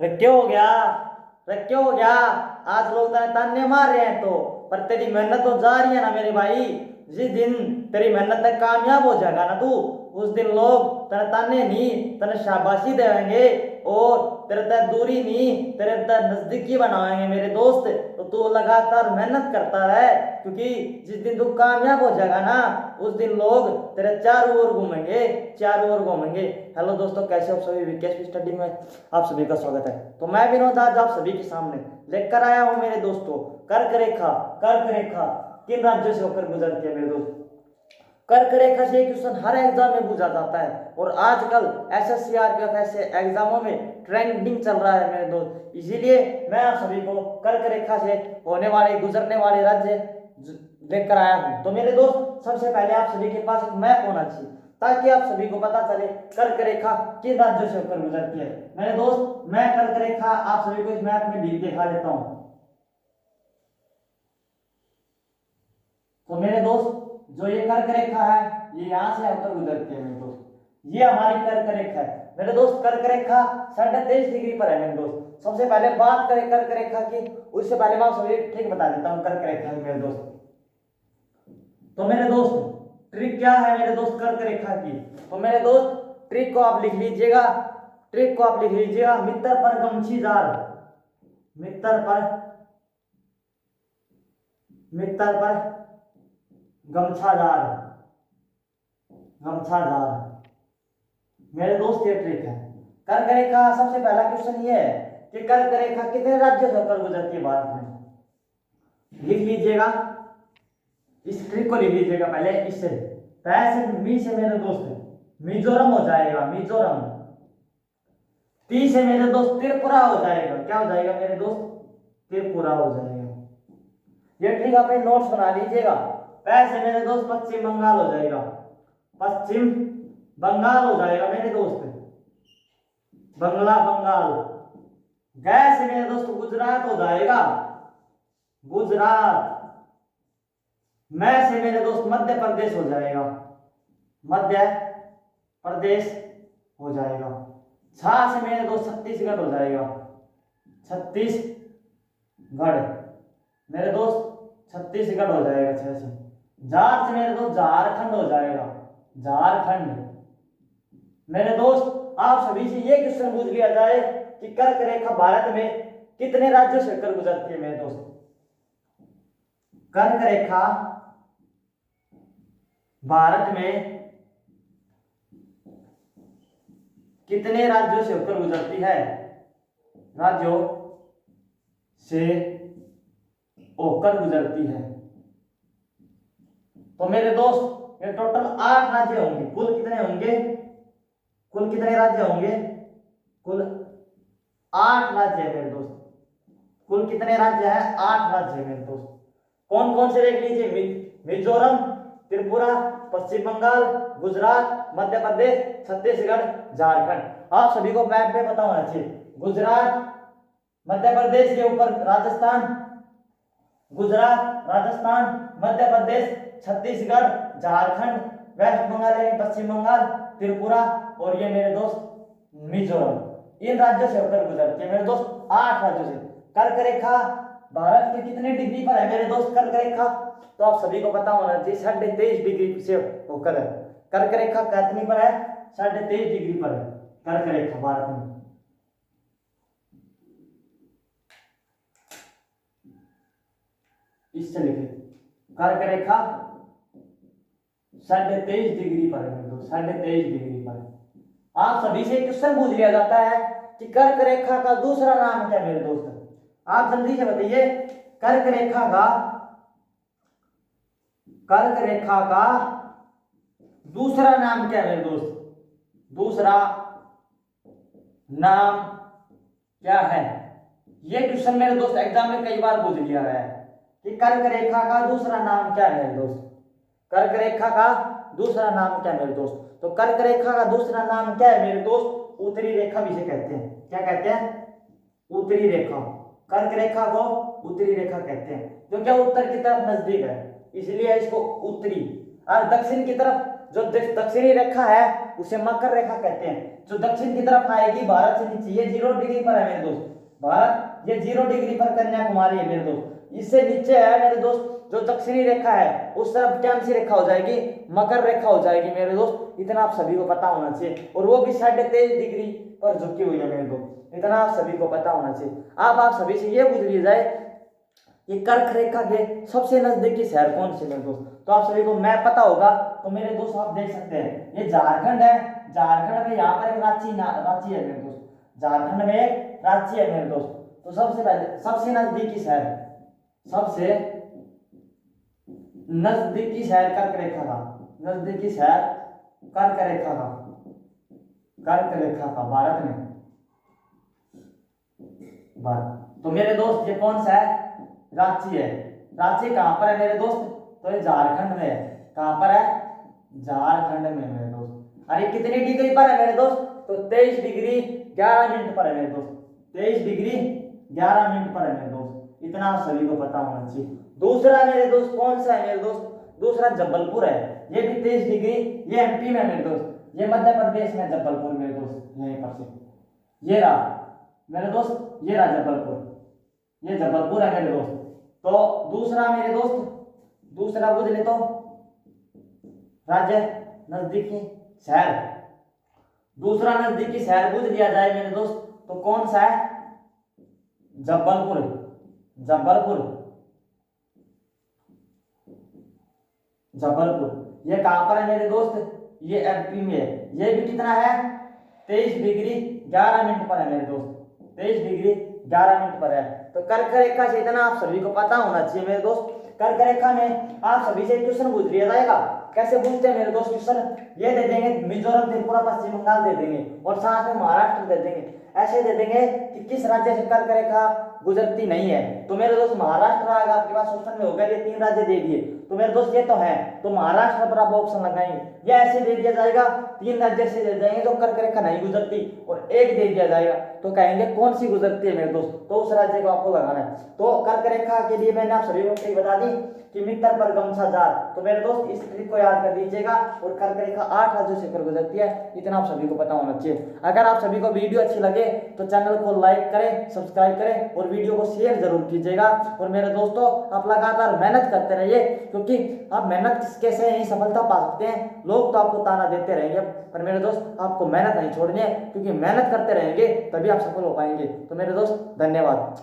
रे क्यों हो गया? रे क्यों हो गया? आज लोग तेरे ताने मार रहे हैं तो, पर तेरी मेहनत तो जा रही है ना मेरे भाई। जिस दिन तेरी मेहनत तक कामयाब हो जाएगा ना तू, उस दिन लोग तेरे ताने नहीं, तेरे शाबाशी देंगे और तेरे तक दूरी नहीं, तेरे तक नजदीकी बनाएंगे मेरे दोस्त। तो तू लगातार मेहनत करता रहे, क्योंकि जिस दिन तू कामयाब हो जाएगा ना, उस दिन लोग तेरे चारों ओर घूमेंगे, चारों ओर घूमेंगे। हेलो दोस्तों, कैसे हो आप सभी? विकेश स्टडी में आप सभी का स्वागत है। तो मैं विनोद आज आप सभी के सामने लेकर आया हूं मेरे दोस्तों, कर्क रेखा। कर्क रेखा किन राज्यों से होकर गुजरती है मेरे दोस्त? कर्क रेखा से क्वेश्चन हर एग्जाम में पूछा जाता है और आजकल एसएससी आरपीएफ ऐसे एग्जामों में ट्रेंडिंग चल रहा है मेरे दोस्त। इसीलिए मैं आप सभी को कर्क रेखा से होने वाले गुजरने वाले राज्य लेकर आया हूं। तो मेरे दोस्त, सबसे पहले आप सभी के पास एक मैप होना चाहिए, ताकि आप सभी को पता चले कर्क रेखा किन राज्यों से होकर गुजरती है। मेरे दोस्त, मैं कर्क रेखा आप सभी को इस मैप में दिखा देता हूं। तो मेरे दोस्त, जो ये कर्क रेखा है, ये यहाँ से होकर गुजरती है मेरे दोस्त। ये हमारी कर्क रेखा है मेरे दोस्त। कर्क रेखा 23.5 डिग्री पर है मेरे दोस्त। सबसे पहले बात करें कर्क रेखा की, उससे पहले मैं आप सभी ठीक बता देता हूँ कर्क रेखा की मेरे दोस्त। तो मेरे दोस्त, ट्रिक क्या है मेरे दोस्त कर्क रेखा की? तो मेरे दोस्त, ट्रिक को आप लिख लीजिएगा। ट्रिक को आप लिख लीजिएगा, मित्र पर गमछीदार, मित्र पर गमछादार, गमछादार। मेरे दोस्त, ये ट्रिक है। कर्क रेखा, सबसे पहला क्वेश्चन ये है कि कर्क रेखा कितने राज्यों से होकर गुजरती है भारत में? लिख लीजिएगा, इस ट्रिक को लिख लीजिएगा पहले। इससे पैसे मी से मेरे दोस्त मिजोरम हो जाएगा, मिजोरम। ती से मेरे दोस्त त्रिपुरा हो जाएगा। क्या हो जाएगा मेरे दोस्त? त्रिपुरा हो जाएगा। ये ट्रिक अपने नोट्स बना लीजिएगा। पैसे मेरे दोस्त पश्चिम बंगाल हो जाएगा, पश्चिम बंगाल हो जाएगा मेरे दोस्त, बंगला बंगाल। गैस से मेरे दोस्त गुजरात हो जाएगा, गुजरात। मैं से मेरे दोस्त मध्य प्रदेश हो जाएगा, मध्य प्रदेश हो जाएगा। छा से मेरे दोस्त छत्तीसगढ़ हो जाएगा, छत्तीसगढ़। मेरे दोस्त छत्तीसगढ़ हो जाएगा। छह से जार से मेरे दोस्त झारखंड हो जाएगा, झारखंड। मेरे दोस्त, आप सभी से ये क्वेश्चन पूछ लिया जाए कि कर्क रेखा भारत में कितने राज्यों से होकर गुजरती है मेरे दोस्त? कर्क रेखा भारत में कितने राज्यों से होकर गुजरती है? राज्यों से होकर गुजरती है। तो मेरे दोस्त, ये टोटल 8 राज्य होंगे। कुल कितने होंगे? कुल कितने राज्य होंगे? कुल 8 राज्य है मेरे दोस्त। कुल कितने राज्य है? 8 राज्य है मेरे दोस्त। कौन कौन से देख लीजिए? मिजोरम, त्रिपुरा, पश्चिम बंगाल, गुजरात, मध्य प्रदेश, छत्तीसगढ़, झारखंड। आप सभी को मैप पे पता होना चाहिए। गुजरात, मध्य प्रदेश के ऊपर राजस्थान, गुजरात, राजस्थान, मध्य प्रदेश, छत्तीसगढ़, झारखंड, वेस्ट बंगाल यानी पश्चिम बंगाल, त्रिपुरा और ये मेरे दोस्त मिजोरम। इन राज्यों से होकर गुजरती है मेरे दोस्त, 8 राज्यों से। कर्क रेखा भारत के कितने डिग्री पर है मेरे दोस्त? कर्क रेखा, तो आप सभी को पता होना चाहिए 23.5 डिग्री से होकर है। कर्क रेखा कितनी पर है? 23.5 डिग्री पर है कर्क रेखा भारत में। इससे लिखे कर्क रेखा 23.5 डिग्री पर है मेरे दोस्त, 23.5 डिग्री पर है। आप सभी से क्वेश्चन पूछ लिया जाता है कि कर्क रेखा का दूसरा नाम क्या है मेरे दोस्त? आप जल्दी से बताइए, कर्क रेखा का दूसरा नाम क्या है मेरे दोस्त? दूसरा नाम क्या है? ये क्वेश्चन मेरे दोस्त एग्जाम में कई बार पूछ लिया गया है कि कर्क रेखा का दूसरा नाम क्या है मेरे दोस्त? कर्क रेखा का दूसरा नाम क्या है मेरे दोस्त? तो कर्क रेखा का दूसरा नाम क्या है मेरे दोस्त? उत्तरी रेखा भी से कहते हैं। क्या कहते हैं? उत्तरी रेखा। कर्क रेखा को उत्तरी रेखा कहते हैं, क्योंकि उत्तर की तरफ नजदीक है, इसलिए इसको उत्तरी। और दक्षिण की तरफ जो दक्षिणी रेखा है उसे मकर रेखा कहते हैं। जो दक्षिण की तरफ आएगी भारत से नीचे, ये 0 डिग्री पर है मेरे दोस्त, भारत ये 0 डिग्री पर कन्याकुमारी है मेरे दोस्त। इससे नीचे है मेरे दोस्त जो दक्षिणी रेखा है उस तरफ कौन सी रेखा हो जाएगी, मकर रेखा हो जाएगी मेरे दोस्त। इतना आप सभी को पता होना चाहिए, और वो भी 23.5 डिग्री पर झुकी हुई है मेरे दोस्त, इतना आप सभी को पता होना चाहिए। अब आप सभी से ये पूछ लिया जाए कि कर्क रेखा के सबसे नजदीकी शहर कौन से मेरे दोस्त, तो आप सभी को मैप पता होगा। तो मेरे दोस्त आप देख सकते हैं ये झारखंड है, झारखंड में यहाँ पर एक रांची है मेरे दोस्त, झारखंड में एक रांची है मेरे दोस्त। तो सबसे पहले सबसे नजदीकी शहर, सबसे नजदीकी शहर कर्क रेखा का, नजदीकी शहर कर्क रेखा का, कर्क रेखा का भारत में, भारत। तो मेरे दोस्त ये कौन सा है, रांची है। रांची कहां पर है मेरे दोस्त, तो ये झारखंड में है। कहां पर है, झारखंड में मेरे दोस्त। अरे कितनी डिग्री पर है मेरे दोस्त, तो 23 डिग्री 11 मिनट पर है मेरे दोस्त, 23 डिग्री 11 मिनट पर है मेरे दोस्त। इतना आप सभी को पता होना चाहिए। दूसरा मेरे दोस्त कौन सा है मेरे दोस्त, दूसरा जबलपुर है, ये भी 23 डिग्री, ये एमपी में मेरे दोस्त, ये मध्य प्रदेश में जबलपुर मेरे दोस्त, यहीं पर से ये रहा मेरे दोस्त, ये रहा जबलपुर, ये जबलपुर है मेरे दोस्त। तो दूसरा मेरे दोस्त, दूसरा बुझ ले तो राज्य नजदीकी शहर, दूसरा नजदीकी शहर बुझ लिया जाए मेरे दोस्त तो कौन सा है, जबलपुर, जबलपुर, जबलपुर। ये कहां पर है मेरे दोस्त, ये एमपी में है, ये भी कितना है 23 डिग्री 11 मिनट पर है मेरे दोस्त, 23 डिग्री 11 मिनट पर है। तो कर्क रेखा से इतना आप सभी को पता होना चाहिए मेरे दोस्त। कर्क रेखा में आप सभी से क्वेश्चन पूछ लिया जाएगा, कैसे पूछते हैं मेरे दोस्त क्वेश्चन, ये दे देंगे मिजोरम, त्रिपुरा, पश्चिम बंगाल दे देंगे और साथ में महाराष्ट्र दे देंगे, ऐसे दे देंगे कि किस राज्य से कर्क रेखा गुजरती नहीं है। तो मेरे दोस्त महाराष्ट्र आएगा आपके पास ऑप्शन में होगा, ये 3 राज्य दे दिए तो मेरे दोस्त ये तो है, तो महाराष्ट्र पर आप ऑप्शन लगाएंगे। या ऐसे दे दिया जाएगा 3 राज्य से दे देंगे जो कर्क रेखा नहीं गुजरती और एक दे दिया जाएगा तो कहेंगे कौन सी गुजरती है मेरे दोस्त, तो उस राज्य को आपको लगाना है। तो कर्क रेखा के लिए मैंने आप सभी को ट्रिक बता दी कि मित्र पर गमछा जार, तो मेरे दोस्त इस ट्रिक को याद कर लीजिएगा। और कर्क रेखा 8 राज्यों से होकर गुजरती है, इतना आप सभी को पता होना चाहिए। अगर आप सभी को वीडियो अच्छी लगे तो चैनल को लाइक करें, सब्सक्राइब करें और वीडियो को शेयर जरूर कीजिएगा। और मेरे दोस्तों आप लगातार मेहनत करते रहिए, क्योंकि आप मेहनत कैसे ही सफलता पा सकते हैं। लोग तो आपको ताना देते रहेंगे, पर मेरे दोस्त आपको मेहनत नहीं छोड़नी है, क्योंकि मेहनत करते रहेंगे तभी आप सफल हो पाएंगे। तो मेरे दोस्त धन्यवाद।